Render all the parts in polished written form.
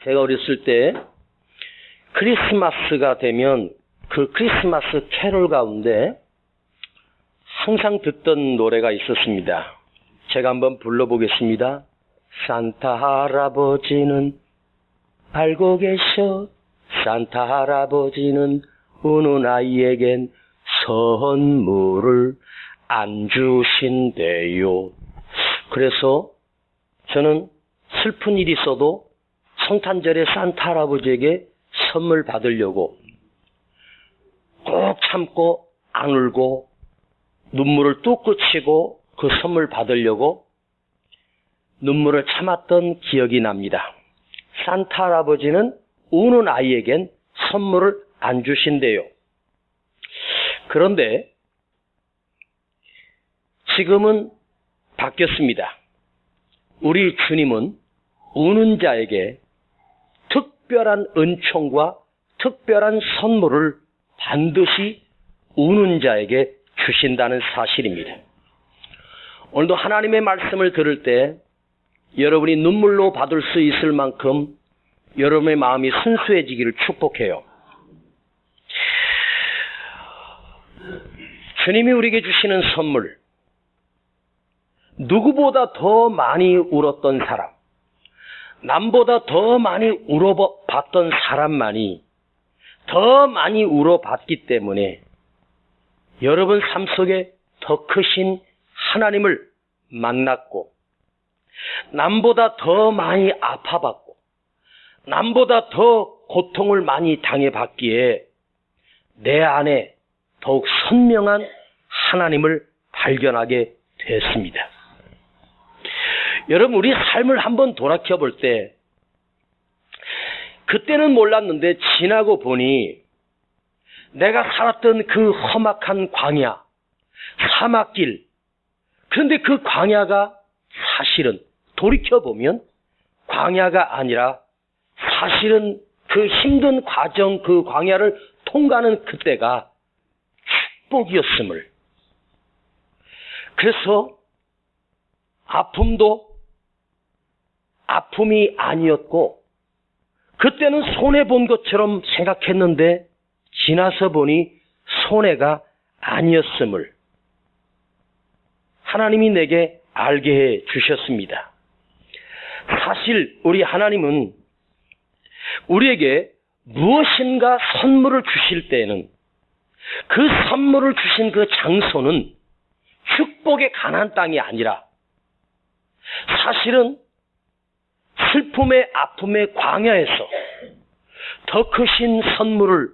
제가 어렸을 때 크리스마스가 되면 그 크리스마스 캐롤 가운데 항상 듣던 노래가 있었습니다. 제가 한번 불러보겠습니다. 산타 할아버지는 알고 계셔. 산타 할아버지는 우는 아이에겐 선물을 안 주신대요. 그래서 저는 슬픈 일이 있어도 성탄절에 산타 할아버지에게 선물 받으려고 꼭 참고 안 울고 눈물을 뚝 그치고 그 선물 받으려고 눈물을 참았던 기억이 납니다. 산타 할아버지는 우는 아이에겐 선물을 안 주신대요. 그런데 지금은 바뀌었습니다. 우리 주님은 우는 자에게 특별한 은총과 특별한 선물을 반드시 우는 자에게 주신다는 사실입니다. 오늘도 하나님의 말씀을 들을 때 여러분이 눈물로 받을 수 있을 만큼 여러분의 마음이 순수해지기를 축복해요. 주님이 우리에게 주시는 선물, 누구보다 더 많이 울었던 사람, 남보다 더 많이 울어봤던 사람만이 더 많이 울어봤기 때문에 여러분 삶 속에 더 크신 하나님을 만났고, 남보다 더 많이 아파봤고, 남보다 더 고통을 많이 당해봤기에 내 안에 더욱 선명한 하나님을 발견하게 됐습니다. 여러분, 우리 삶을 한번 돌아켜볼 때 그때는 몰랐는데 지나고 보니 내가 살았던 그 험악한 광야, 사막길, 그런데 그 광야가 사실은 돌이켜보면 광야가 아니라 사실은 그 힘든 과정, 그 광야를 통과하는 그때가 축복이었음을, 그래서 아픔도 아픔이 아니었고 그때는 손해본 것처럼 생각했는데 지나서 보니 손해가 아니었음을 하나님이 내게 알게 해 주셨습니다. 사실 우리 하나님은 우리에게 무엇인가 선물을 주실 때에는 그 선물을 주신 그 장소는 축복의 가나안 땅이 아니라 사실은 슬픔의 아픔의 광야에서 더 크신 선물을,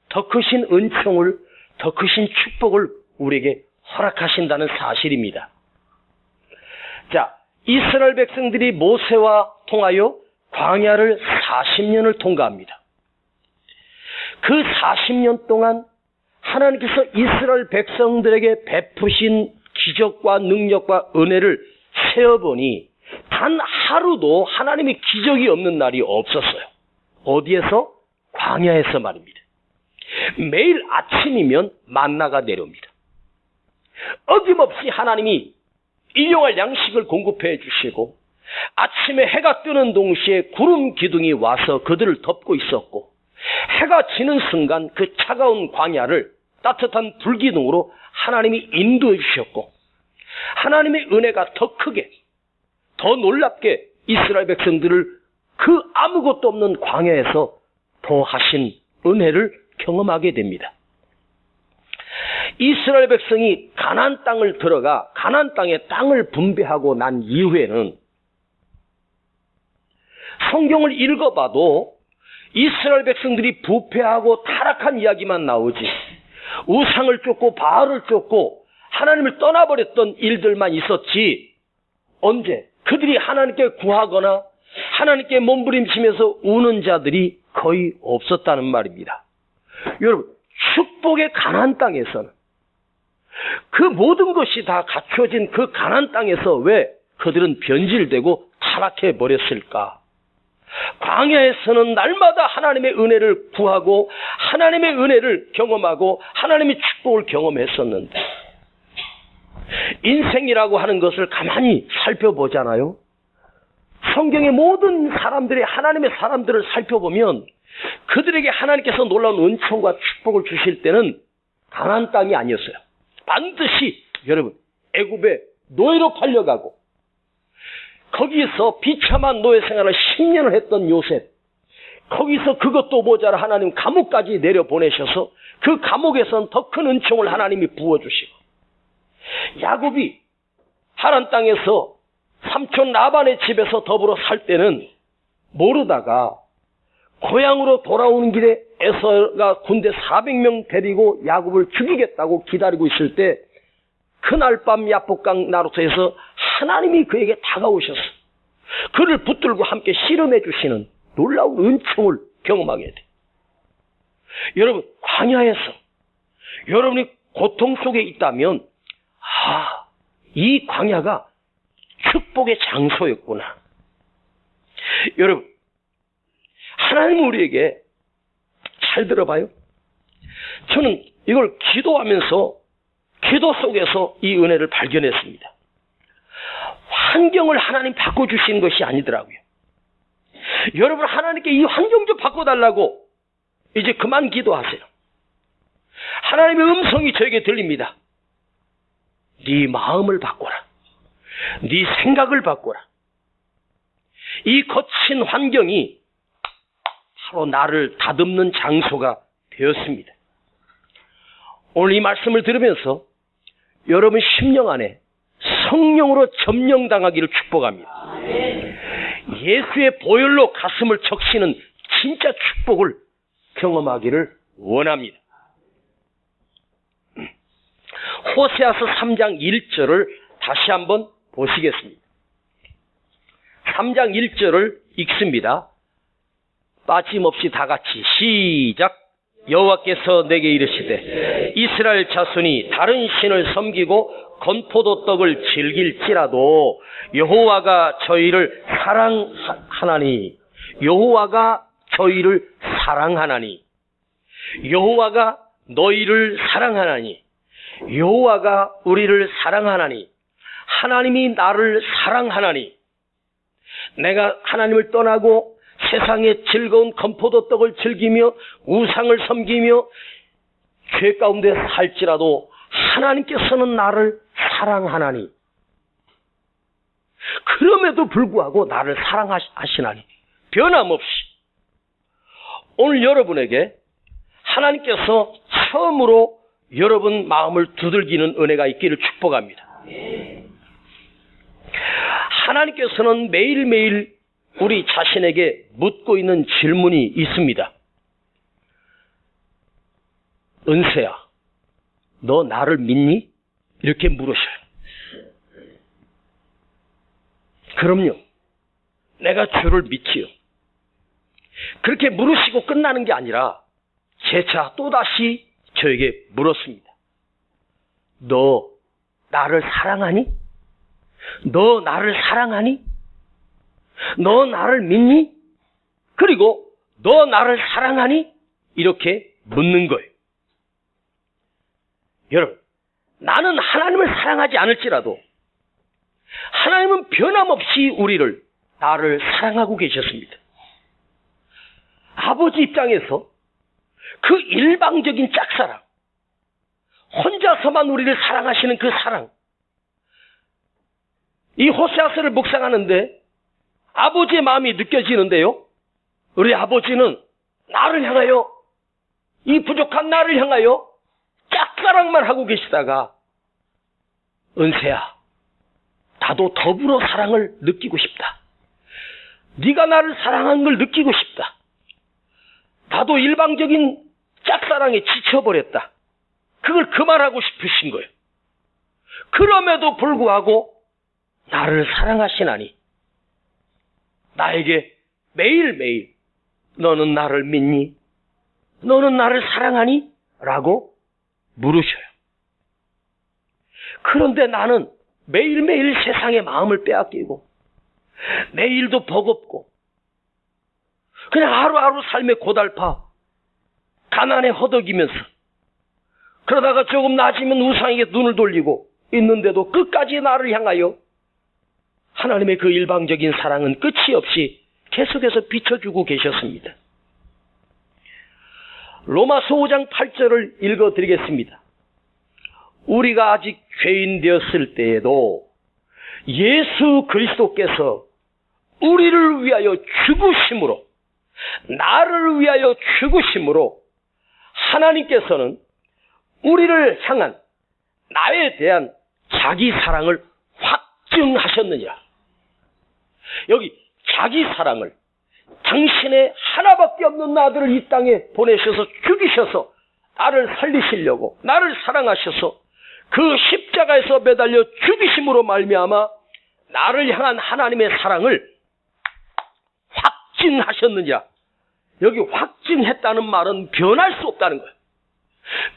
더 크신 은총을, 더 크신 축복을 우리에게 허락하신다는 사실입니다. 자, 이스라엘 백성들이 모세와 통하여 광야를 40년을 통과합니다. 그 40년 동안 하나님께서 이스라엘 백성들에게 베푸신 기적과 능력과 은혜를 세어보니 단 하루도 하나님의 기적이 없는 날이 없었어요. 어디에서? 광야에서 말입니다. 매일 아침이면 만나가 내려옵니다. 어김없이 하나님이 일용할 양식을 공급해 주시고 아침에 해가 뜨는 동시에 구름 기둥이 와서 그들을 덮고 있었고, 해가 지는 순간 그 차가운 광야를 따뜻한 불기둥으로 하나님이 인도해 주셨고, 하나님의 은혜가 더 크게, 더 놀랍게 이스라엘 백성들을 그 아무것도 없는 광야에서 더하신 은혜를 경험하게 됩니다. 이스라엘 백성이 가나안 땅을 들어가 가나안 땅에 땅을 분배하고 난 이후에는 성경을 읽어봐도 이스라엘 백성들이 부패하고 타락한 이야기만 나오지, 우상을 쫓고 바알을 쫓고 하나님을 떠나버렸던 일들만 있었지, 언제 그들이 하나님께 구하거나 하나님께 몸부림치면서 우는 자들이 거의 없었다는 말입니다. 여러분, 축복의 가나안 땅에서는 그 모든 것이 다 갖춰진 그 가나안 땅에서 왜 그들은 변질되고 타락해 버렸을까? 광야에서는 날마다 하나님의 은혜를 구하고 하나님의 은혜를 경험하고 하나님의 축복을 경험했었는데, 인생이라고 하는 것을 가만히 살펴보잖아요. 성경의 모든 사람들이 하나님의 사람들을 살펴보면 그들에게 하나님께서 놀라운 은총과 축복을 주실 때는 가나안 땅이 아니었어요. 반드시 여러분 애굽에 노예로 팔려가고 거기에서 비참한 노예 생활을 10년을 했던 요셉, 거기서 그것도 모자라 하나님 감옥까지 내려보내셔서 그 감옥에서는 더 큰 은총을 하나님이 부어주시고, 야곱이 하란 땅에서 삼촌 라반의 집에서 더불어 살 때는 모르다가 고향으로 돌아오는 길에 에서가 군대 400명 데리고 야곱을 죽이겠다고 기다리고 있을 때 그날 밤 야복강 나루터에서 하나님이 그에게 다가오셔서 그를 붙들고 함께 씨름해 주시는 놀라운 은총을 경험하게 돼. 여러분, 광야에서 여러분이 고통 속에 있다면 이 광야가 축복의 장소였구나. 여러분, 하나님은 우리에게, 잘 들어봐요. 저는 이걸 기도하면서 기도 속에서 이 은혜를 발견했습니다. 환경을 하나님 바꿔주시는 것이 아니더라고요. 여러분, 하나님께 이 환경 좀 바꿔달라고 이제 그만 기도하세요. 하나님의 음성이 저에게 들립니다. 네 마음을 바꿔라. 네 생각을 바꿔라. 이 거친 환경이 바로 나를 다듬는 장소가 되었습니다. 오늘 이 말씀을 들으면서 여러분 심령 안에 성령으로 점령당하기를 축복합니다. 예수의 보혈로 가슴을 적시는 진짜 축복을 경험하기를 원합니다. 호세아서 3장 1절을 다시 한번 보시겠습니다. 3장 1절을 읽습니다. 빠짐없이 다 같이 시작. 여호와께서 내게 이르시되 이스라엘 자손이 다른 신을 섬기고 건포도떡을 즐길지라도 여호와가 저희를 사랑하나니, 여호와가 저희를 사랑하나니, 여호와가 너희를 사랑하나니, 여호와가 우리를 사랑하나니, 하나님이 나를 사랑하나니, 내가 하나님을 떠나고 세상의 즐거운 건포도떡을 즐기며 우상을 섬기며 죄 가운데 살지라도 하나님께서는 나를 사랑하나니, 그럼에도 불구하고 나를 사랑하시나니, 변함없이 오늘 여러분에게 하나님께서 처음으로 여러분 마음을 두들기는 은혜가 있기를 축복합니다. 하나님께서는 매일매일 우리 자신에게 묻고 있는 질문이 있습니다. 은세야, 너 나를 믿니? 이렇게 물으셔요. 그럼요. 내가 주를 믿지요. 그렇게 물으시고 끝나는 게 아니라 재차 또다시 저에게 물었습니다. 너 나를 사랑하니? 너 나를 사랑하니? 너 나를 믿니? 그리고 너 나를 사랑하니? 이렇게 묻는 거예요. 여러분, 나는 하나님을 사랑하지 않을지라도 하나님은 변함없이 우리를, 나를 사랑하고 계셨습니다. 아버지 입장에서 그 일방적인 짝사랑, 혼자서만 우리를 사랑하시는 그 사랑, 이 호세아서를 묵상하는데 아버지의 마음이 느껴지는데요. 우리 아버지는 나를 향하여, 이 부족한 나를 향하여 짝사랑만 하고 계시다가, 은세야, 나도 더불어 사랑을 느끼고 싶다. 네가 나를 사랑하는 걸 느끼고 싶다. 나도 일방적인 짝사랑에 지쳐버렸다. 그걸 그만하고 싶으신 거예요. 그럼에도 불구하고 나를 사랑하시나니, 나에게 매일매일 너는 나를 믿니? 너는 나를 사랑하니? 라고 물으셔요. 그런데 나는 매일매일 세상의 마음을 빼앗기고 내일도 버겁고 그냥 하루하루 삶에 고달파 가난에 허덕이면서, 그러다가 조금 나아지면 우상에게 눈을 돌리고 있는데도 끝까지 나를 향하여 하나님의 그 일방적인 사랑은 끝이 없이 계속해서 비춰주고 계셨습니다. 로마서 5장 8절을 읽어드리겠습니다. 우리가 아직 죄인 되었을 때에도 예수 그리스도께서 우리를 위하여 죽으심으로, 나를 위하여 죽으심으로 하나님께서는 우리를 향한 나에 대한 자기 사랑을 확증하셨느니라. 여기 자기 사랑을, 당신의 하나밖에 없는 아들을 이 땅에 보내셔서 죽이셔서 나를 살리시려고, 나를 사랑하셔서 그 십자가에서 매달려 죽이심으로 말미암아 나를 향한 하나님의 사랑을 확증하셨느니라. 여기 확증했다는 말은 변할 수 없다는 거예요.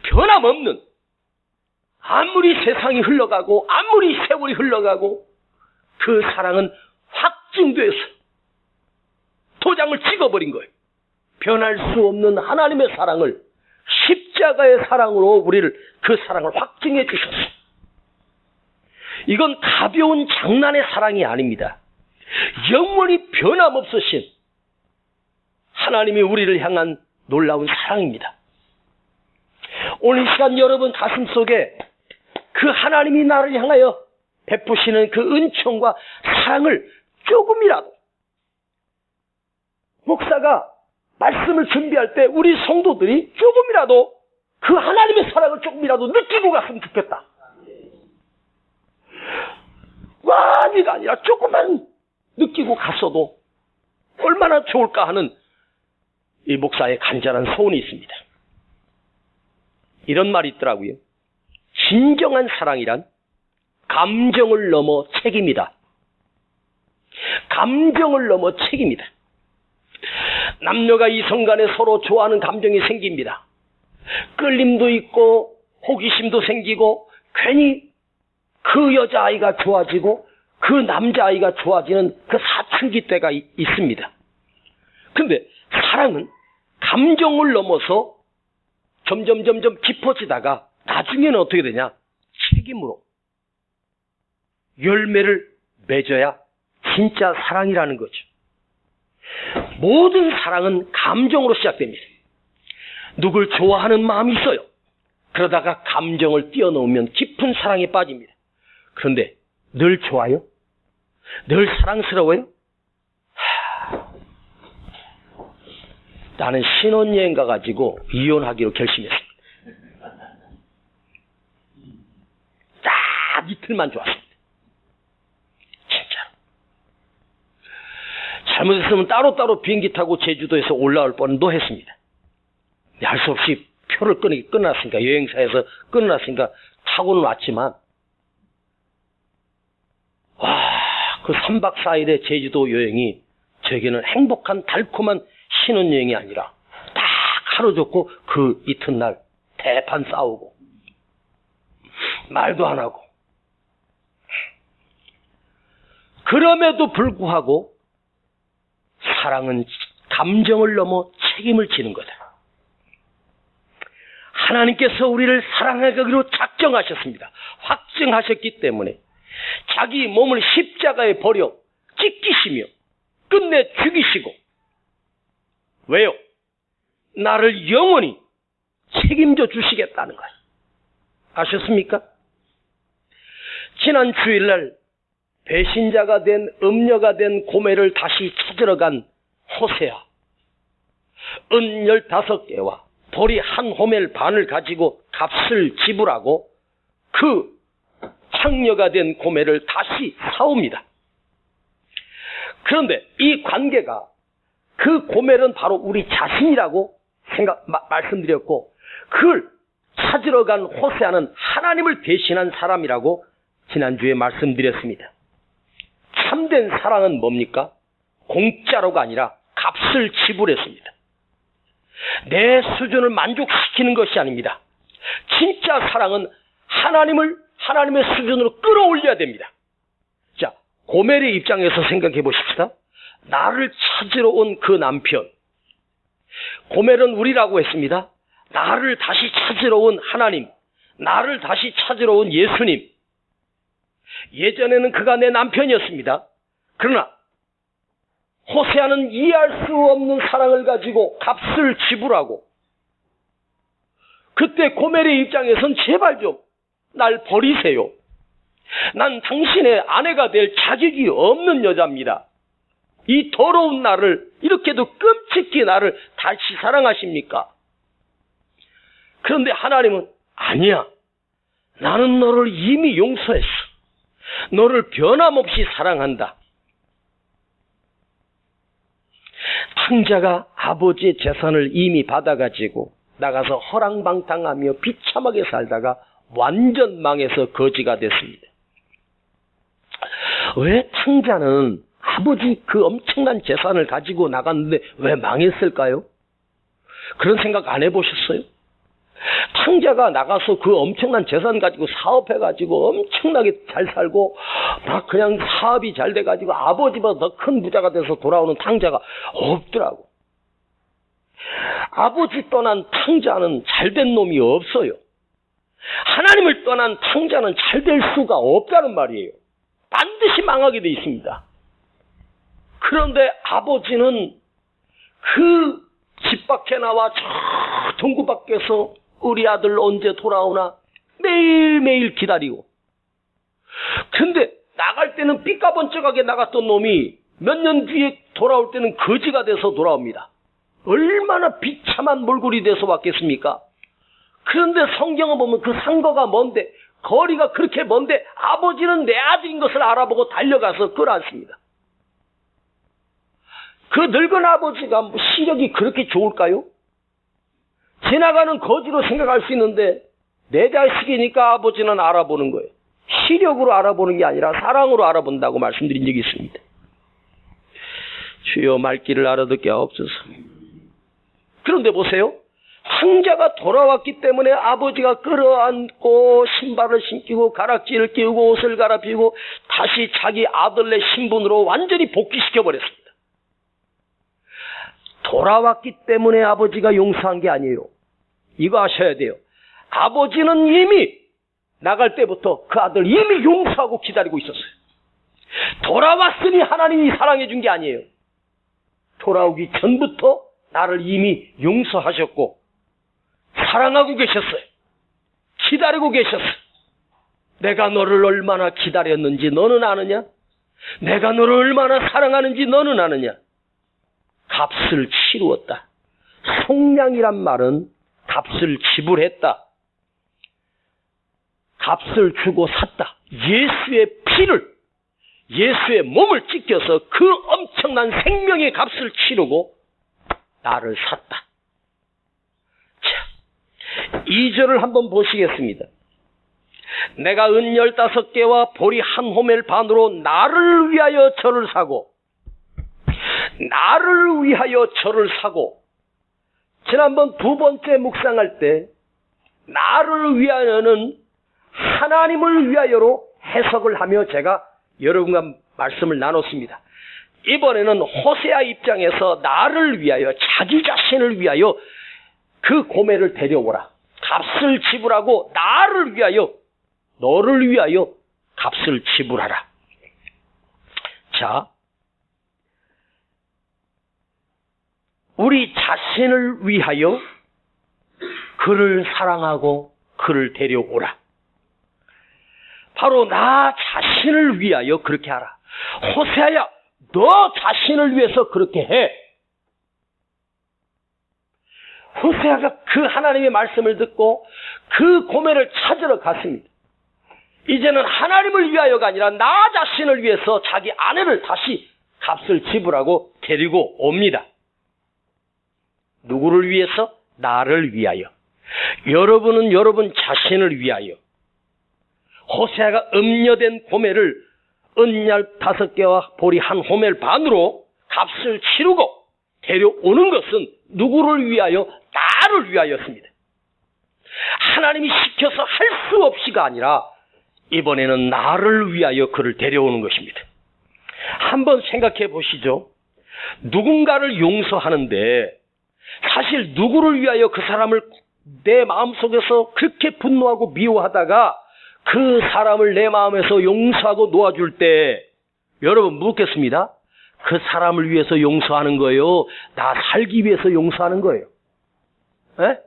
변함없는, 아무리 세상이 흘러가고 아무리 세월이 흘러가고 그 사랑은 확증돼서 도장을 찍어버린 거예요. 변할 수 없는 하나님의 사랑을, 십자가의 사랑으로 우리를, 그 사랑을 확증해 주셨어요. 이건 가벼운 장난의 사랑이 아닙니다. 영원히 변함없으신 하나님이 우리를 향한 놀라운 사랑입니다. 오늘 이 시간 여러분 가슴 속에 그 하나님이 나를 향하여 베푸시는 그 은총과 사랑을 조금이라도, 목사가 말씀을 준비할 때 우리 성도들이 조금이라도 그 하나님의 사랑을 조금이라도 느끼고 갔으면 좋겠다. 많이가 아니라 조금만 느끼고 갔어도 얼마나 좋을까 하는 이 목사의 간절한 소원이 있습니다. 이런 말이 있더라고요. 진정한 사랑이란 감정을 넘어 책임이다. 감정을 넘어 책임이다. 남녀가 이성 간에 서로 좋아하는 감정이 생깁니다. 끌림도 있고 호기심도 생기고 괜히 그 여자아이가 좋아지고 그 남자아이가 좋아지는 그 사춘기 때가 있습니다. 근데 사랑은 감정을 넘어서 점점 깊어지다가 나중에는 어떻게 되냐? 책임으로 열매를 맺어야 진짜 사랑이라는 거죠. 모든 사랑은 감정으로 시작됩니다. 누굴 좋아하는 마음이 있어요. 그러다가 감정을 뛰어넘으면 깊은 사랑에 빠집니다. 그런데 늘 좋아요? 늘 사랑스러워요? 나는 신혼여행 가가지고 이혼하기로 결심했습니다. 딱 이틀만 좋았습니다. 진짜로. 잘못했으면 따로따로 비행기 타고 제주도에서 올라올 뻔도 했습니다. 할 수 없이 표를 끊어놨으니까, 여행사에서 끊어놨으니까 타고는 왔지만, 그 3박 4일의 제주도 여행이 저에게는 행복한 달콤한 신혼여행이 아니라 딱 하루 좋고 그 이튿날 대판 싸우고 말도 안 하고, 그럼에도 불구하고 사랑은 감정을 넘어 책임을 지는 거다. 하나님께서 우리를 사랑하기로 작정하셨습니다. 확증하셨기 때문에 자기 몸을 십자가에 버려 찢기시며 끝내 죽이시고, 왜요? 나를 영원히 책임져 주시겠다는 거예요. 아셨습니까? 지난 주일날 배신자가 된, 음녀가 된 고멜을 다시 찾으러 간 호세아, 은 15개와 보리 한 호멜 반을 가지고 값을 지불하고 그 창녀가 된 고멜을 다시 사옵니다. 그런데 이 관계가, 그 고멜은 바로 우리 자신이라고 말씀드렸고, 그걸 찾으러 간 호세아는 하나님을 대신한 사람이라고 지난주에 말씀드렸습니다. 참된 사랑은 뭡니까? 공짜로가 아니라 값을 지불했습니다. 내 수준을 만족시키는 것이 아닙니다. 진짜 사랑은 하나님의 수준으로 끌어올려야 됩니다. 자, 고멜의 입장에서 생각해 보십시다. 나를 찾으러 온 그 남편, 고멜은 우리라고 했습니다. 나를 다시 찾으러 온 하나님, 나를 다시 찾으러 온 예수님, 예전에는 그가 내 남편이었습니다. 그러나 호세아는 이해할 수 없는 사랑을 가지고 값을 지불하고, 그때 고멜의 입장에선 제발 좀 날 버리세요. 난 당신의 아내가 될 자격이 없는 여자입니다. 이 더러운 나를, 이렇게도 끔찍히 나를 다시 사랑하십니까? 그런데 하나님은 아니야. 나는 너를 이미 용서했어. 너를 변함없이 사랑한다. 탕자가 아버지의 재산을 이미 받아가지고 나가서 허랑방탕하며 비참하게 살다가 완전 망해서 거지가 됐습니다. 왜 탕자는 아버지 그 엄청난 재산을 가지고 나갔는데 왜 망했을까요? 그런 생각 안 해보셨어요? 탕자가 나가서 그 엄청난 재산 가지고 사업해가지고 엄청나게 잘 살고 막 그냥 사업이 잘 돼가지고 아버지보다 더 큰 부자가 돼서 돌아오는 탕자가 없더라고. 아버지 떠난 탕자는 잘된 놈이 없어요. 하나님을 떠난 탕자는 잘 될 수가 없다는 말이에요. 반드시 망하게 돼 있습니다. 그런데 아버지는 그 집 밖에 나와 저 동구 밖에서 우리 아들 언제 돌아오나 매일매일 기다리고, 근데 나갈 때는 삐까번쩍하게 나갔던 놈이 몇 년 뒤에 돌아올 때는 거지가 돼서 돌아옵니다. 얼마나 비참한 몰골이 돼서 왔겠습니까? 그런데 성경을 보면 그 상거가 먼데, 거리가 그렇게 먼데 아버지는 내 아들인 것을 알아보고 달려가서 끌어안습니다. 그 늙은 아버지가 시력이 그렇게 좋을까요? 지나가는 거지로 생각할 수 있는데 내 자식이니까 아버지는 알아보는 거예요. 시력으로 알아보는 게 아니라 사랑으로 알아본다고 말씀드린 적이 있습니다. 주여 말귀를 알아듣게 하옵소서. 그런데 보세요. 탕자가 돌아왔기 때문에 아버지가 끌어안고 신발을 신기고 가락지를 끼우고 옷을 갈아입히고 다시 자기 아들의 신분으로 완전히 복귀시켜버렸습니다. 돌아왔기 때문에 아버지가 용서한 게 아니에요. 이거 아셔야 돼요. 아버지는 이미 나갈 때부터 그 아들 이미 용서하고 기다리고 있었어요. 돌아왔으니 하나님이 사랑해 준 게 아니에요. 돌아오기 전부터 나를 이미 용서하셨고 사랑하고 계셨어요. 기다리고 계셨어요. 내가 너를 얼마나 기다렸는지 너는 아느냐? 내가 너를 얼마나 사랑하는지 너는 아느냐? 값을 치루었다. 속량이란 말은 값을 지불했다. 값을 주고 샀다. 예수의 피를, 예수의 몸을 찢겨서 그 엄청난 생명의 값을 치르고 나를 샀다. 자, 2절을 한번 보시겠습니다. 내가 은 15개와 보리 한 호멜 반으로 나를 위하여 저를 사고, 나를 위하여 저를 사고, 지난번 두 번째 묵상할 때 나를 위하여는 하나님을 위하여로 해석을 하며 제가 여러분과 말씀을 나눴습니다. 이번에는 호세아 입장에서 나를 위하여, 자기 자신을 위하여 그 고멜을 데려오라. 값을 지불하고 나를 위하여, 너를 위하여 값을 지불하라. 자, 우리 자신을 위하여 그를 사랑하고 그를 데려오라. 바로 나 자신을 위하여 그렇게 하라. 호세아야, 너 자신을 위해서 그렇게 해. 호세아가 그 하나님의 말씀을 듣고 그 고멜을 찾으러 갔습니다. 이제는 하나님을 위하여가 아니라 나 자신을 위해서 자기 아내를 다시 값을 지불하고 데리고 옵니다. 누구를 위해서? 나를 위하여. 여러분은 여러분 자신을 위하여. 호세아가 음녀된 고멜을 은 15개와 보리 한 호멜 반으로 값을 치르고 데려오는 것은 누구를 위하여? 나를 위하였습니다. 하나님이 시켜서 할 수 없이가 아니라 이번에는 나를 위하여 그를 데려오는 것입니다. 한번 생각해 보시죠. 누군가를 용서하는데 사실 누구를 위하여 그 사람을 내 마음속에서 그렇게 분노하고 미워하다가 그 사람을 내 마음에서 용서하고 놓아줄 때 여러분 묻겠습니다. 그 사람을 위해서 용서하는 거예요? 나 살기 위해서 용서하는 거예요? 에?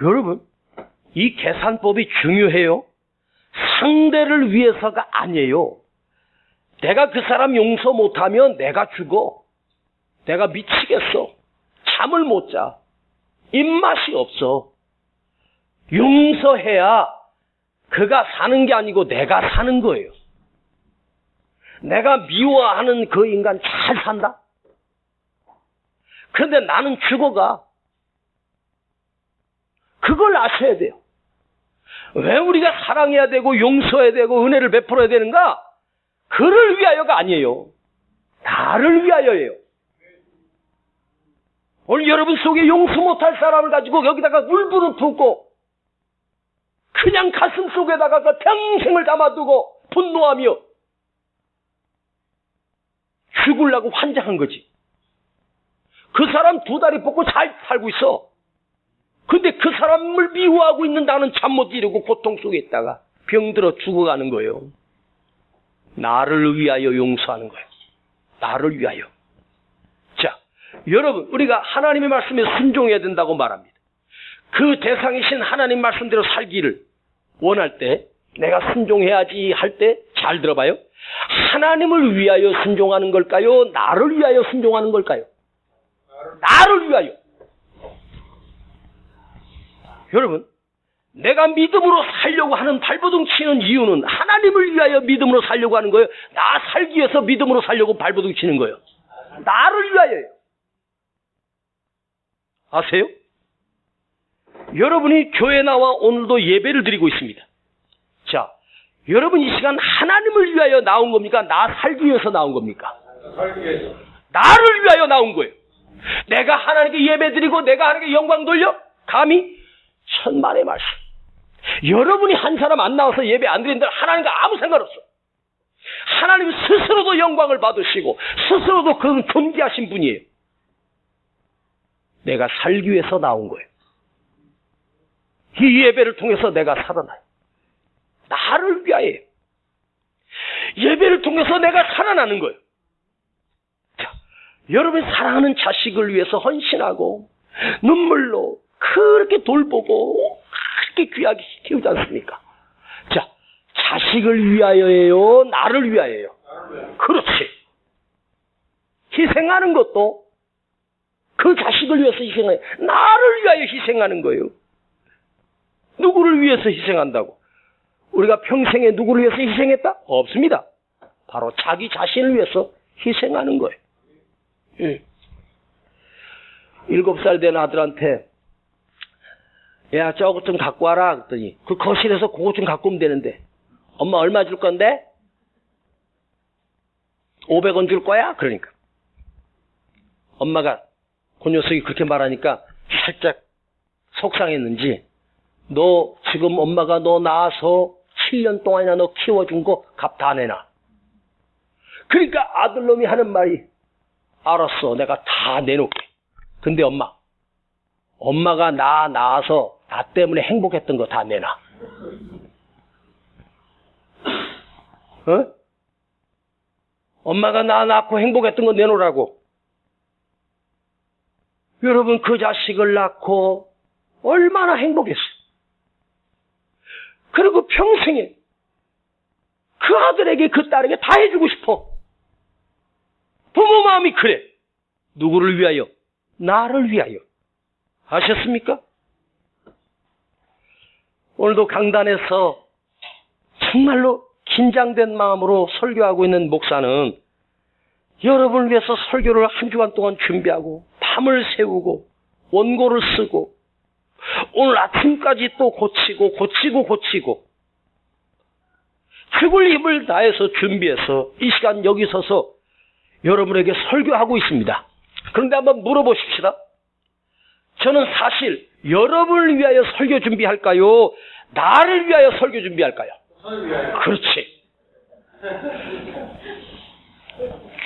여러분, 이 계산법이 중요해요. 상대를 위해서가 아니에요. 내가 그 사람 용서 못하면 내가 죽어. 내가 미치겠어. 잠을 못 자. 입맛이 없어. 용서해야 그가 사는 게 아니고 내가 사는 거예요. 내가 미워하는 그 인간 잘 산다? 그런데 나는 죽어가. 그걸 아셔야 돼요. 왜 우리가 사랑해야 되고 용서해야 되고 은혜를 베풀어야 되는가? 그를 위하여가 아니에요. 나를 위하여예요. 오늘 여러분 속에 용서 못할 사람을 가지고 여기다가 울부를 붓고 그냥 가슴 속에다가 그 평생을 담아두고 분노하며 죽으려고 환장한 거지. 그 사람 두 다리 뻗고 잘 살고 있어. 근데 그 사람을 미워하고 있는 나는 잠 못 이루고 고통 속에 있다가 병들어 죽어가는 거예요. 나를 위하여 용서하는 거예요. 나를 위하여. 자, 여러분, 우리가 하나님의 말씀에 순종해야 된다고 말합니다. 그 대상이신 하나님 말씀대로 살기를 원할 때, 내가 순종해야지 할 때 잘 들어봐요. 하나님을 위하여 순종하는 걸까요? 나를 위하여 순종하는 걸까요? 나를 위하여. 여러분, 내가 믿음으로 살려고 하는 발버둥 치는 이유는 하나님을 위하여 믿음으로 살려고 하는 거예요? 나 살기 위해서 믿음으로 살려고 발버둥 치는 거예요? 나를 위하여요. 아세요? 여러분이 교회에 나와 오늘도 예배를 드리고 있습니다. 자, 여러분 이 시간 하나님을 위하여 나온 겁니까? 나 살기 위해서 나온 겁니까? 살기 위해서. 나를 위하여 나온 거예요. 내가 하나님께 예배 드리고 내가 하나님께 영광 돌려? 감히? 천만의 말씀. 여러분이 한 사람 안 나와서 예배 안 드린다 하나님과 아무 상관없어. 하나님 스스로도 영광을 받으시고 스스로도 그런 존귀하신 분이에요. 내가 살기 위해서 나온 거예요. 이 예배를 통해서 내가 살아나요. 나를 위하여. 예배를 통해서 내가 살아나는 거예요. 자, 여러분이 사랑하는 자식을 위해서 헌신하고 눈물로 그렇게 돌보고 그렇게 귀하게 키우지 않습니까? 자, 자식을 위하여예요? 나를 위하여예요? 그렇지. 희생하는 것도 그 자식을 위해서 희생해요. 나를 위하여 희생하는 거예요. 누구를 위해서 희생한다고? 우리가 평생에 누구를 위해서 희생했다? 없습니다. 바로 자기 자신을 위해서 희생하는 거예요. 7살 된 아들한테 야, 저것 좀 갖고 와라. 그랬더니 그 거실에서 그것 좀 갖고 오면 되는데 엄마 얼마 줄 건데? 500원 줄 거야? 그러니까 엄마가 그 녀석이 그렇게 말하니까 살짝 속상했는지 너 지금 엄마가 너 낳아서 7년 동안이나 너 키워준 거 값 다 내놔. 그러니까 아들놈이 하는 말이 알았어, 내가 다 내놓게. 근데 엄마가 나 낳아서 나 때문에 행복했던 거 다 내놔. 어? 엄마가 나 낳고 행복했던 거 내놓으라고. 여러분 그 자식을 낳고 얼마나 행복했어요. 그리고 평생에 그 아들에게 그 딸에게 다 해주고 싶어. 부모 마음이 그래. 누구를 위하여? 나를 위하여. 아셨습니까? 오늘도 강단에서 정말로 긴장된 마음으로 설교하고 있는 목사는 여러분을 위해서 설교를 한 주간 동안 준비하고 밤을 새우고 원고를 쓰고 오늘 아침까지 또 고치고 죽을 힘을 다해서 준비해서 이 시간 여기 서서 여러분에게 설교하고 있습니다. 그런데 한번 물어보십시다. 저는 사실 여러분을 위하여 설교 준비할까요? 나를 위하여 설교 준비할까요? 그렇지.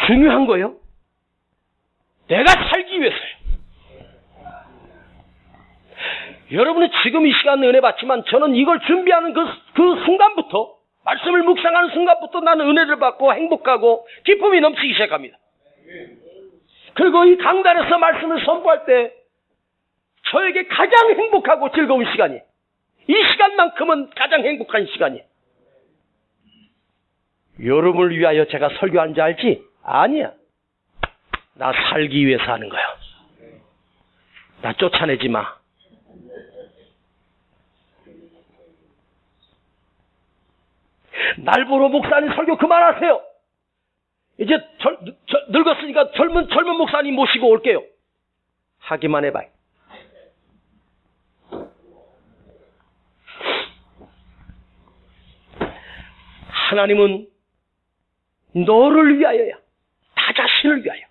중요한 거요. 내가 살기 위해서요. 여러분은 지금 이 시간 은혜 받지만 저는 이걸 준비하는 그 순간부터, 말씀을 묵상하는 순간부터 나는 은혜를 받고 행복하고 기쁨이 넘치기 시작합니다. 그리고 이 강단에서 말씀을 선포할 때 저에게 가장 행복하고 즐거운 시간이에요. 이 시간만큼은 가장 행복한 시간이에요. 여러분을 위하여 제가 설교하는 줄 알지? 아니야. 나 살기 위해서 하는 거야. 나 쫓아내지 마. 날 보러 목사님 설교 그만하세요. 이제 늙었으니까 젊은 목사님 모시고 올게요. 하기만 해봐요. 하나님은 너를 위하여야, 나 자신을 위하여.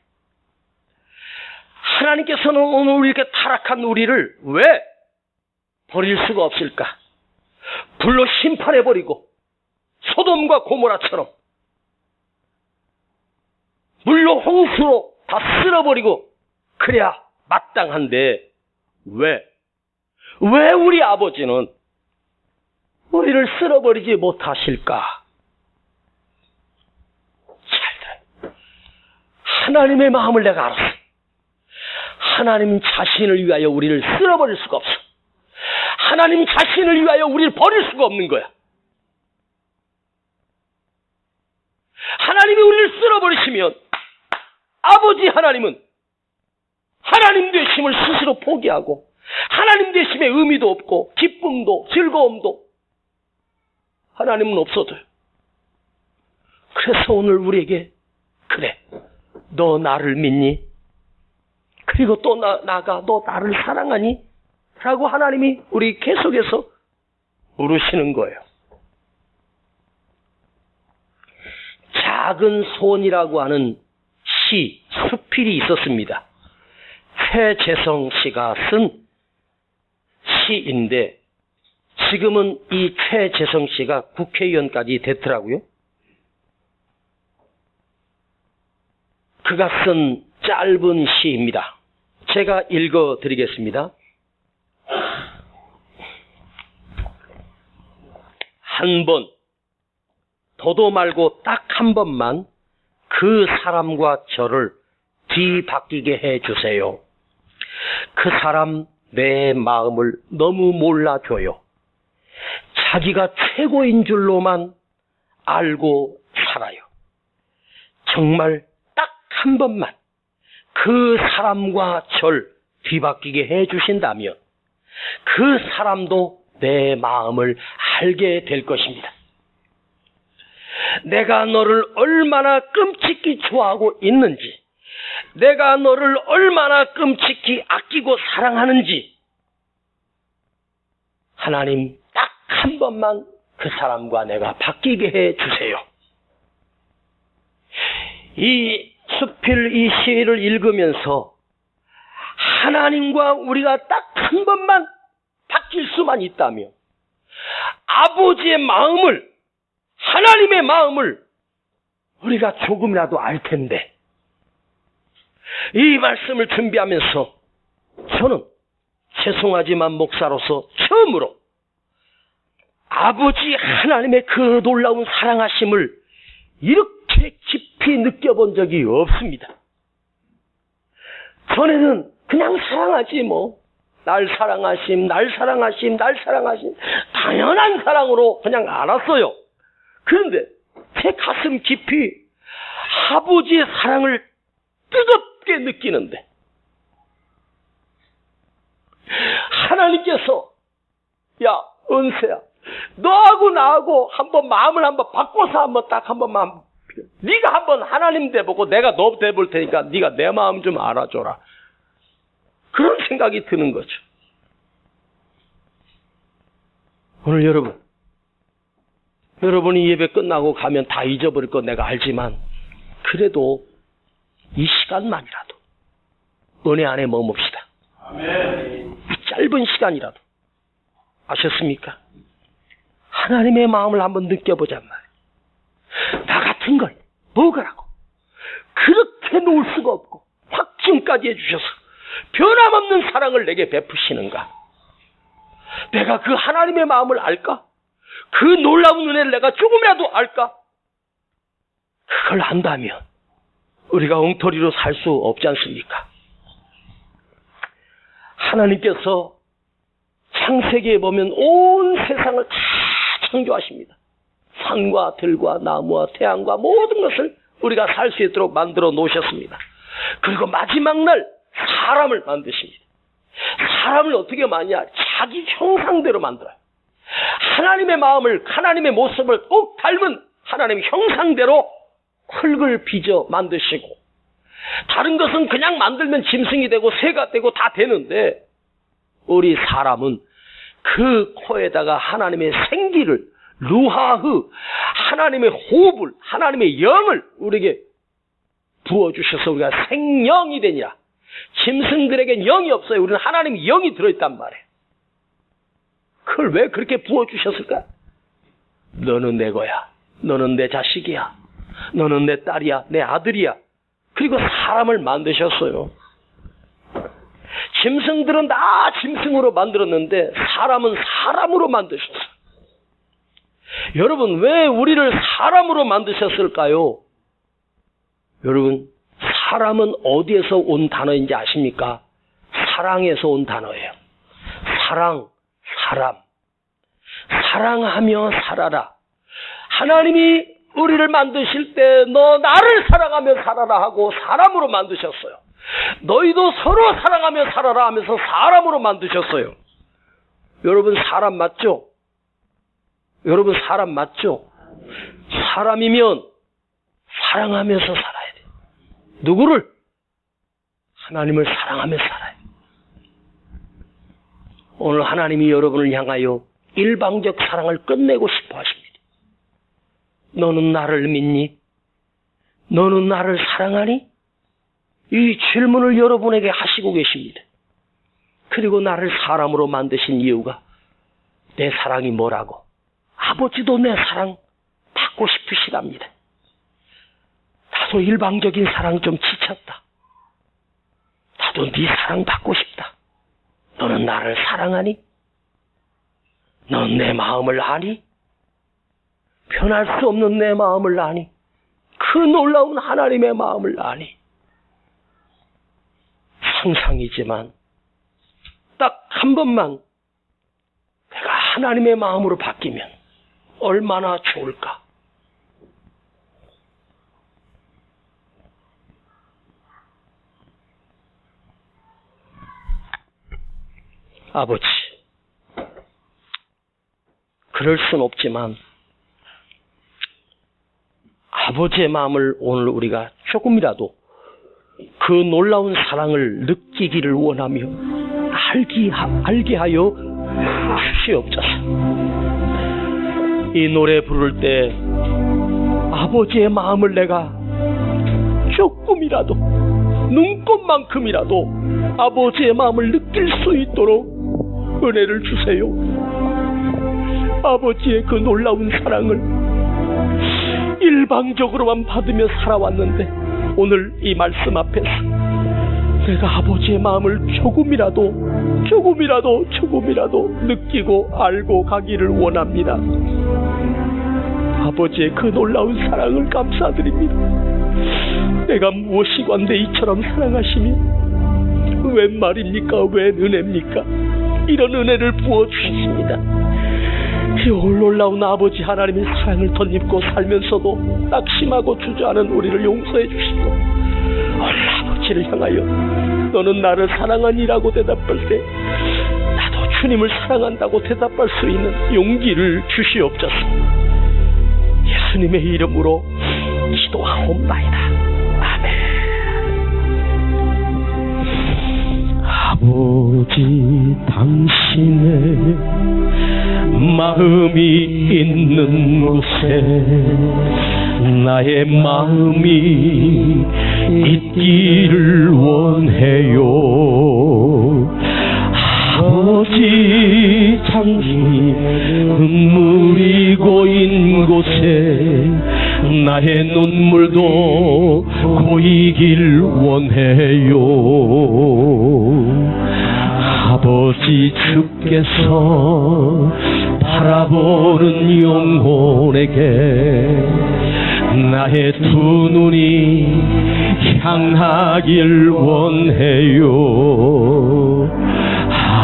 하나님께서는 오늘 이렇게 타락한 우리를 왜 버릴 수가 없을까? 불로 심판해버리고 소돔과 고모라처럼 물로 홍수로 다 쓸어버리고 그래야 마땅한데 왜 우리 아버지는 우리를 쓸어버리지 못하실까? 잘 들어요. 하나님의 마음을 내가 알았어. 하나님 자신을 위하여 우리를 쓸어버릴 수가 없어. 하나님 자신을 위하여 우리를 버릴 수가 없는 거야. 하나님이 우리를 쓸어버리시면 아버지 하나님은 하나님 되심을 스스로 포기하고 하나님 되심의 의미도 없고 기쁨도 즐거움도 하나님은 없어져요. 그래서 오늘 우리에게 그래, 너 나를 믿니? 그리고 또 나가 너 나를 사랑하니? 라고 하나님이 우리 계속해서 물으시는 거예요. 작은 손이라고 하는 시, 수필이 있었습니다. 최재성 씨가 쓴 시인데 지금은 이 최재성 씨가 국회의원까지 됐더라고요. 그가 쓴 짧은 시입니다. 제가 읽어드리겠습니다. 한 번, 더도 말고 딱 한 번만 그 사람과 저를 뒤바뀌게 해주세요. 그 사람 내 마음을 너무 몰라줘요. 자기가 최고인 줄로만 알고 살아요. 정말 딱 한 번만 그 사람과 절 뒤바뀌게 해주신다면 그 사람도 내 마음을 알게 될 것입니다. 내가 너를 얼마나 끔찍히 좋아하고 있는지, 내가 너를 얼마나 끔찍히 아끼고 사랑하는지 하나님 딱 한 번만 그 사람과 내가 바뀌게 해주세요. 이 수필, 이 시를 읽으면서 하나님과 우리가 딱 한 번만 바뀔 수만 있다면 아버지의 마음을, 하나님의 마음을 우리가 조금이라도 알 텐데, 이 말씀을 준비하면서 저는 죄송하지만 목사로서 처음으로 아버지 하나님의 그 놀라운 사랑하심을 이렇게 깊이 느껴본 적이 없습니다. 전에는 그냥 사랑하지 뭐. 날 사랑하심, 날 사랑하심, 날 사랑하심. 당연한 사랑으로 그냥 알았어요. 그런데 제 가슴 깊이 아버지의 사랑을 뜨겁게 느끼는데 하나님께서 야 은세야, 너하고 나하고 한번 마음을 한번 바꿔서 한번 딱 한 번만, 네가 한번 하나님 돼보고 내가 너 돼볼 테니까 네가 내 마음 좀 알아줘라. 그런 생각이 드는 거죠. 오늘 여러분이 예배 끝나고 가면 다 잊어버릴 거 내가 알지만 그래도 이 시간만이라도 은혜 안에 머뭅시다. 아멘. 이 짧은 시간이라도. 아셨습니까? 하나님의 마음을 한번 느껴보잔 말이에요. 나 같은 걸 먹으라고 그렇게 놓을 수가 없고 확증까지 해주셔서 변함없는 사랑을 내게 베푸시는가. 내가 그 하나님의 마음을 알까? 그 놀라운 은혜를 내가 조금이라도 알까? 그걸 안다면 우리가 엉터리로 살 수 없지 않습니까? 하나님께서 창세기에 보면 온 세상을 다 창조하십니다. 산과 들과 나무와 태양과 모든 것을 우리가 살 수 있도록 만들어 놓으셨습니다. 그리고 마지막 날 사람을 만드십니다. 사람을 어떻게 만드냐? 자기 형상대로 만들어요. 하나님의 마음을, 하나님의 모습을 꼭 닮은 하나님의 형상대로 흙을 빚어 만드시고, 다른 것은 그냥 만들면 짐승이 되고 새가 되고 다 되는데, 우리 사람은 그 코에다가 하나님의 생기를, 루하흐, 하나님의 호흡을, 하나님의 영을 우리에게 부어주셔서 우리가 생영이 되니라. 짐승들에겐 영이 없어요. 우리는 하나님의 영이 들어있단 말이에요. 그걸 왜 그렇게 부어주셨을까? 너는 내 거야. 너는 내 자식이야. 너는 내 딸이야. 내 아들이야. 그리고 사람을 만드셨어요. 짐승들은 다 짐승으로 만들었는데 사람은 사람으로 만드셨어요. 여러분, 왜 우리를 사람으로 만드셨을까요? 여러분, 사람은 어디에서 온 단어인지 아십니까? 사랑에서 온 단어예요. 사랑, 사람. 사랑하며 살아라. 하나님이 우리를 만드실 때 너 나를 사랑하며 살아라 하고 사람으로 만드셨어요. 너희도 서로 사랑하며 살아라 하면서 사람으로 만드셨어요. 여러분, 사람 맞죠? 여러분, 사람 맞죠? 사람이면 사랑하면서 살아야 돼요. 누구를? 하나님을 사랑하며 살아야 돼요. 오늘 하나님이 여러분을 향하여 일방적 사랑을 끝내고 싶어 하십니다. 너는 나를 믿니? 너는 나를 사랑하니? 이 질문을 여러분에게 하시고 계십니다. 그리고 나를 사람으로 만드신 이유가 내 사랑이 뭐라고? 아버지도 내 사랑 받고 싶으시답니다. 나도 일방적인 사랑 좀 지쳤다. 나도 네 사랑 받고 싶다. 너는 나를 사랑하니? 넌 내 마음을 아니? 변할 수 없는 내 마음을 아니? 그 놀라운 하나님의 마음을 아니? 상상이지만 딱 한 번만 내가 하나님의 마음으로 바뀌면 얼마나 좋을까? 아버지, 그럴 순 없지만 아버지의 마음을 오늘 우리가 조금이라도 그 놀라운 사랑을 느끼기를 원하며 알게 하여 주시옵소서. 이 노래 부를 때 아버지의 마음을 내가 조금이라도, 눈꽃만큼이라도 아버지의 마음을 느낄 수 있도록 은혜를 주세요. 아버지의 그 놀라운 사랑을 일방적으로만 받으며 살아왔는데 오늘 이 말씀 앞에서 내가 아버지의 마음을 조금이라도 느끼고 알고 가기를 원합니다. 아버지의 그 놀라운 사랑을 감사드립니다. 내가 무엇이건데 이처럼 사랑하시며 웬 말입니까? 웬 은혜입니까? 이런 은혜를 부어주셨습니다. 이 놀라운 아버지 하나님의 사랑을 덧입고 살면서도 낙심하고 주저하는 우리를 용서해 주시고 오늘 아버지를 향하여 너는 나를 사랑하니라고 대답할 때 나도 주님을 사랑한다고 대답할 수 있는 용기를 주시옵소서. 예수님의 이름으로 기도하옵나이다. 아멘. 아버지, 당신의 마음이 있는 곳에 나의 마음이 있기를 원해요. 아버지, 당신이 눈물이 고인 곳에 나의 눈물도 고이길 원해요. 아버지 주께서 바라보는 영혼에게 나의 두 눈이 향하길 원해요.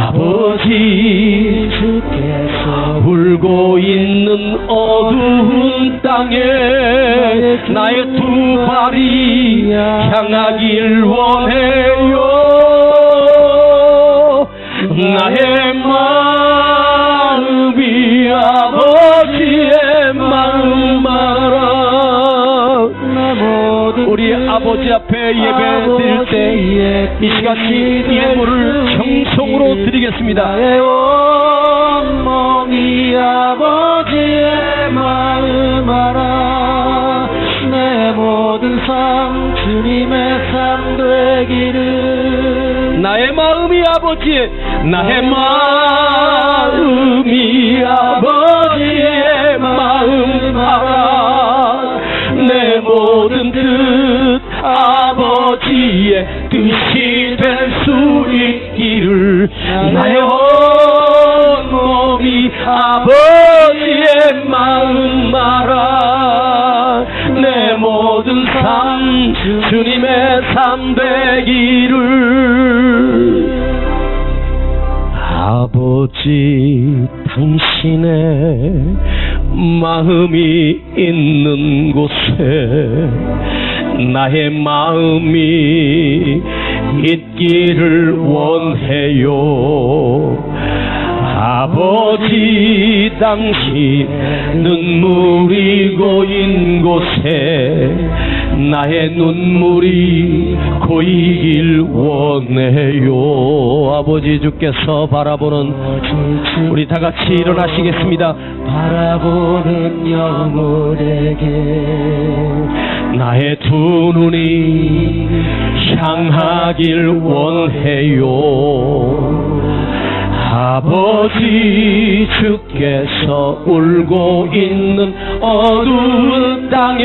아버지 주께서 울고 있는 어두운 땅에 나의 두 발이 향하길 원해요. 나의 마음이 아버지의 마음 알아. 우리 아버지 앞에 예배 드릴 때 이 시간 예물을 정성으로 드리겠습니다. 나의 온몸이 아버지의 마음 알아. 내 모든 삶 주님의 삶 되기를. 나의 마음이 아버지의 아버지의 마음 알아. 내 모든 뜻 아버지의 뜻이 될 수 있기를. 나의 온몸이 아버지의 마음 알아. 내 모든 삶 주님의 삶 되기를. 아버지 당신의 마음이 있는 곳에 나의 마음이 있기를 원해요. 아버지 당신 눈물이 고인 곳에 나의 눈물이 고이길 원해요. 아버지 주께서 바라보는 우리 다 같이 일어나시겠습니다. 바라보는 영혼에게 나의 두 눈이 향하길 원해요. 아버지 주께서 울고 있는 어두운 땅에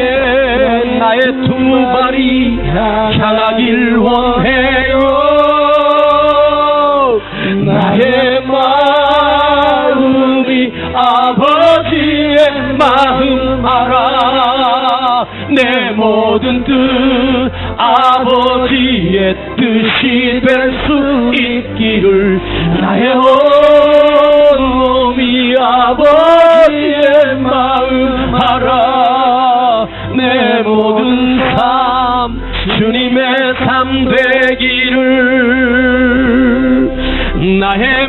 나의 두 발이 향하길 원해요. 나의 마음이 아버지의 마음 알아. 내 모든 뜻 아버지의 뜻이 될 수 있기를. 나의 온몸이 아버지의 마음 알아. 내 모든 삶 주님의 삶 되기를. 나의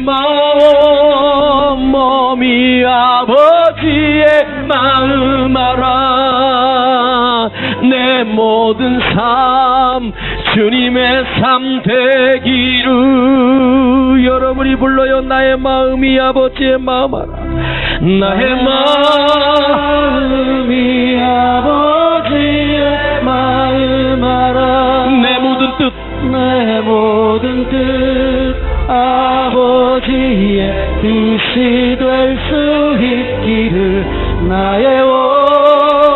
몸이 아버지의 마음 알아. 내 모든 삶 주님의 삶 되기를. 여러분이 불러요. 나의 마음이 아버지의 마음 알아. 나의 마음이 아버지의 마음 알아. 내 모든 뜻 내 모든 뜻 아버지의 뜻이 될 수 있기를. 나의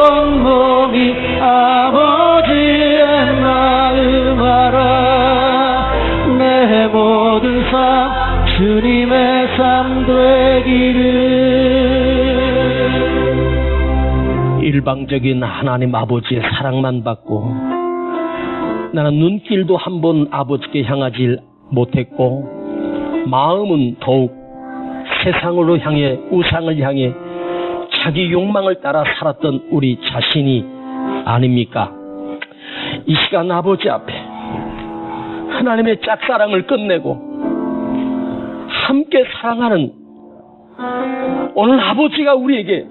온몸이 아버지의 마음 알아. 내 모든 삶 주님의 삶 되기를. 일방적인 하나님 아버지의 사랑만 받고 나는 눈길도 한 번 아버지께 향하지 못했고 마음은 더욱 세상으로 향해 우상을 향해 자기 욕망을 따라 살았던 우리 자신이 아닙니까? 이 시간 아버지 앞에 하나님의 짝사랑을 끝내고 함께 사랑하는 오늘 아버지가 우리에게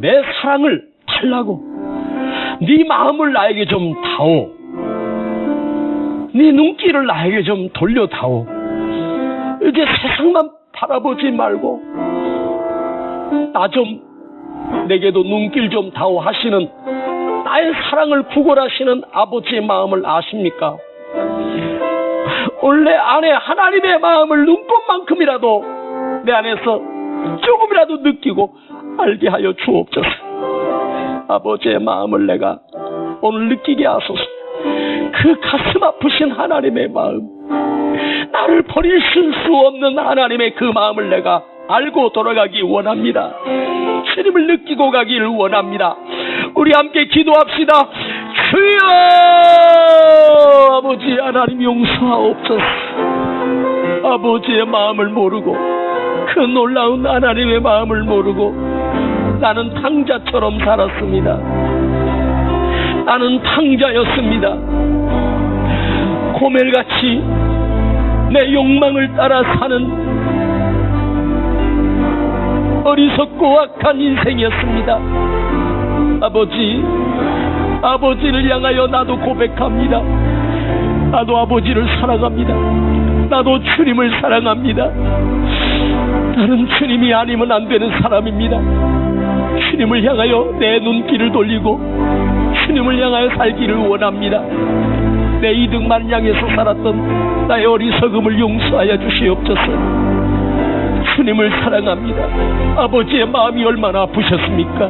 내 사랑을 달라고 네 마음을 나에게 좀 다오. 네 눈길을 나에게 좀 돌려다오. 이제 세상만 바라보지 말고 나 좀 내게도 눈길 좀 다오 하시는 나의 사랑을 구걸하시는 아버지의 마음을 아십니까? 원래 안에 하나님의 마음을 눈꽃만큼이라도 내 안에서 조금이라도 느끼고 알게 하여 주옵소서. 아버지의 마음을 내가 오늘 느끼게 하소서. 그 가슴 아프신 하나님의 마음, 나를 버리실 수 없는 하나님의 그 마음을 내가 알고 돌아가기 원합니다. 주님을 느끼고 가기를 원합니다. 우리 함께 기도합시다. 주여, 아버지 하나님 용서하옵소서. 아버지의 마음을 모르고, 그 놀라운 하나님의 마음을 모르고 나는 탕자처럼 살았습니다. 나는 탕자였습니다. 고멜같이 내 욕망을 따라 사는 어리석고 악한 인생이었습니다. 아버지를 향하여 나도 고백합니다. 나도 아버지를 사랑합니다. 나도 주님을 사랑합니다. 나는 주님이 아니면 안 되는 사람입니다. 주님을 향하여 내 눈길을 돌리고 주님을 향하여 살기를 원합니다. 내 이득만 향해서 살았던 나의 어리석음을 용서하여 주시옵소서. 주님을 사랑합니다. 아버지의 마음이 얼마나 아프셨습니까?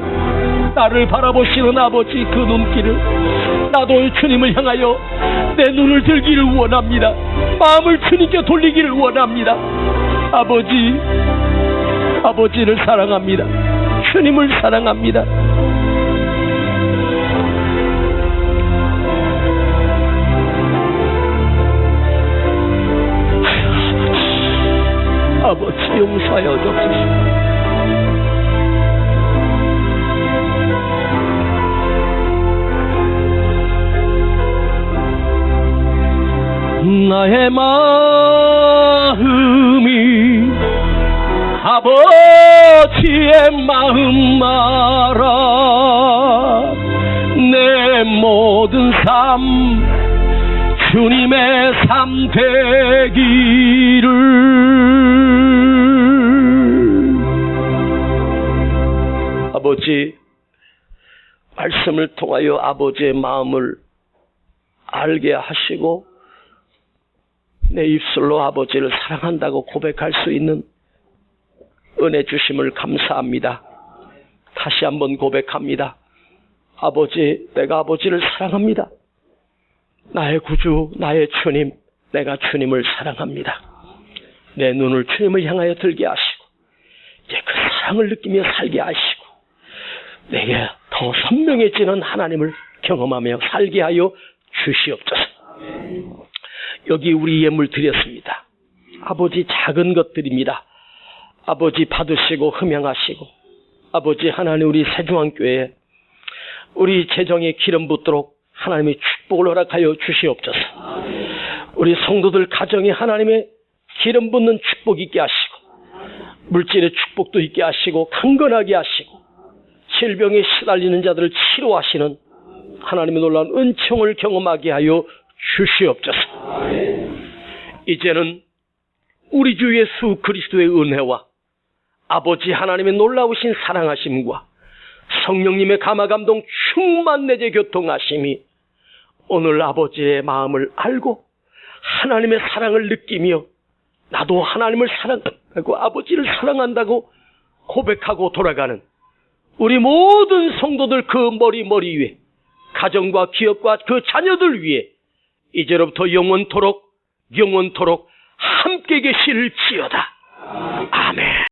나를 바라보시는 아버지 그 눈길을 나도 주님을 향하여 내 눈을 들기를 원합니다. 마음을 주님께 돌리기를 원합니다. 아버지를 사랑합니다. 주님을 사랑합니다. 아버지 용서하여 주옵소서. 나의 마음이 아버지의 마음 알아. 내 모든 삶 주님의 삶 되기를. 아버지, 말씀을 통하여 아버지의 마음을 알게 하시고 내 입술로 아버지를 사랑한다고 고백할 수 있는 은혜 주심을 감사합니다. 다시 한번 고백합니다. 아버지, 내가 아버지를 사랑합니다. 나의 구주, 나의 주님, 내가 주님을 사랑합니다. 내 눈을 주님을 향하여 들게 하시고 이제 그 사랑을 느끼며 살게 하시고 내게 더 선명해지는 하나님을 경험하며 살게 하여 주시옵소서. 여기 우리 예물 드렸습니다. 아버지, 작은 것들입니다. 아버지 받으시고 흠양하시고 아버지 하나님, 우리 세중앙교회에 우리 재정에 기름 붓도록 하나님의 축복을 허락하여 주시옵소서. 우리 성도들 가정에 하나님의 기름 붓는 축복 있게 하시고 물질의 축복도 있게 하시고 강건하게 하시고 질병에 시달리는 자들을 치료하시는 하나님의 놀라운 은총을 경험하게 하여 주시옵소서. 이제는 우리 주 예수 그리스도의 은혜와 아버지 하나님의 놀라우신 사랑하심과 성령님의 감화감동 충만 내재 교통하심이 오늘 아버지의 마음을 알고 하나님의 사랑을 느끼며 나도 하나님을 사랑하고 아버지를 사랑한다고 고백하고 돌아가는 우리 모든 성도들 그 머리 위에 가정과 기업과 그 자녀들 위에 이제로부터 영원토록 함께 계실지어다. 아멘.